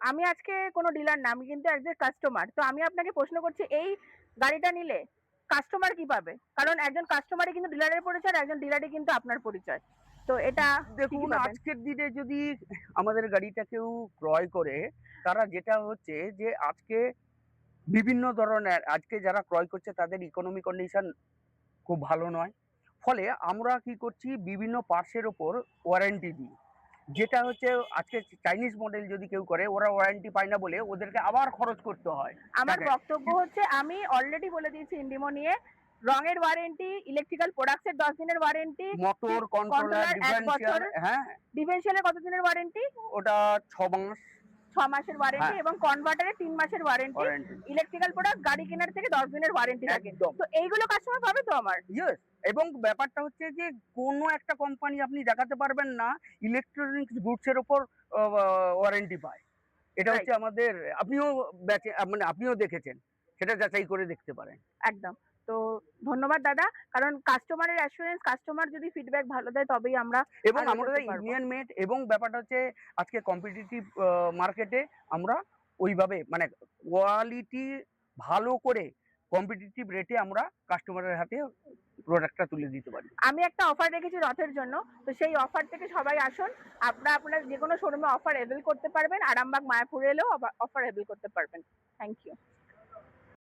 আমি আজকে কোনো ডিলার না, আমি কিন্তু একজন কাস্টমার। তো আমি আপনাকে প্রশ্ন করছি, এই গাড়িটা নিলে কাস্টমার কি পাবে? কারণ একজন কাস্টমারই কিন্তু ডিলারের পরিচয়, আর একজন ডিলারই কিন্তু আপনার পরিচয়। তো এটা কি কি দেখুন, পাবেন? আজকের দিনে যদি আমাদের গাড়িটা কেউ ক্রয় করে, তারা যেটা হচ্ছে যে আজকে বিভিন্ন ধরনের, আজকে যারা ক্রয় করছে তাদের ইকোনমি কন্ডিশন খুব ভালো নয়। ফলে আমরা কি করছি, বিভিন্ন পার্টসের ওপর ওয়ারেন্টি দিই। যেটা হচ্ছে আজকে চাইনিজ মডেল যদি কেউ করে, ওরা ওয়ারেন্টি পায় না বলে ওদেরকে আবার খরচ করতে হয় আমার টাকা। বক্তব্য হচ্ছে, আমি অলরেডি বলে দিয়েছি ইন্ডিমো নিয়ে, রঙের ওয়ারেন্টি, ইলেকট্রিক্যাল প্রোডাক্টসের 10 দিনের ওয়ারেন্টি, মোটর কন্ট্রোলার, কন্ট্রোলার 1 বছর, ডিফারেন্সিয়াল, হ্যাঁ, ডিফেন্সিয়ালের কতদিনের ওয়ারেন্টি? ওটা 6 মাস। 6 মাসের ওয়ারেন্টি, হ্যাঁ, এবং কনভার্টারে 3 মাসের ওয়ারেন্টি। ওয়ারেন্টি ইলেকট্রিক্যাল প্রোডাক্ট গাড়ি কেনার থেকে 10 দিনের ওয়ারেন্টি থাকে। একদম। তো এইগুলো কাস্টমার পাবে তো আমার? ইয়েস। এবং ব্যাপারটা হচ্ছে যে কোনো একটা কোম্পানি আপনি দেখাতে পারবেন না ইলেকট্রনিক্স গুডস এর উপর ওয়ারেন্টি পায়। এটা রাইট, হচ্ছে আমাদের, আপনিও মানে আপনিও দেখেছেন, সেটা যাচাই করে দেখতে পারেন। একদম। তো ধন্যবাদ দাদা। কারণ কাস্টমারের অ্যাসুরেন্স, কাস্টমার যদি ফিডব্যাক ভালো দেয় তবেই আমরা এবং আরো আমরা এগোতে পারবো। ইন্ডিয়ান মেড, এবং ব্যাপারটা হচ্ছে আজকে কম্পিটিটিভ মার্কেটে আমরা ওইভাবে মানে কোয়ালিটি ভালো করে কম্পিটিটিভ রেটে আমরা কাস্টমারের হাতে প্রোডাক্টটা তুলে দিতে পারি। আমি একটা অফার রেখেছি রথের জন্য। তো সেই অফার থেকে সবাই আসুন। আপনারা আপনার যেকোনো শোরুমে অফার এভেল করতে পারবেন। আরামবাগ, মায়াপুরে এলেও অফার এভেল করতে পারবেন। Thank you.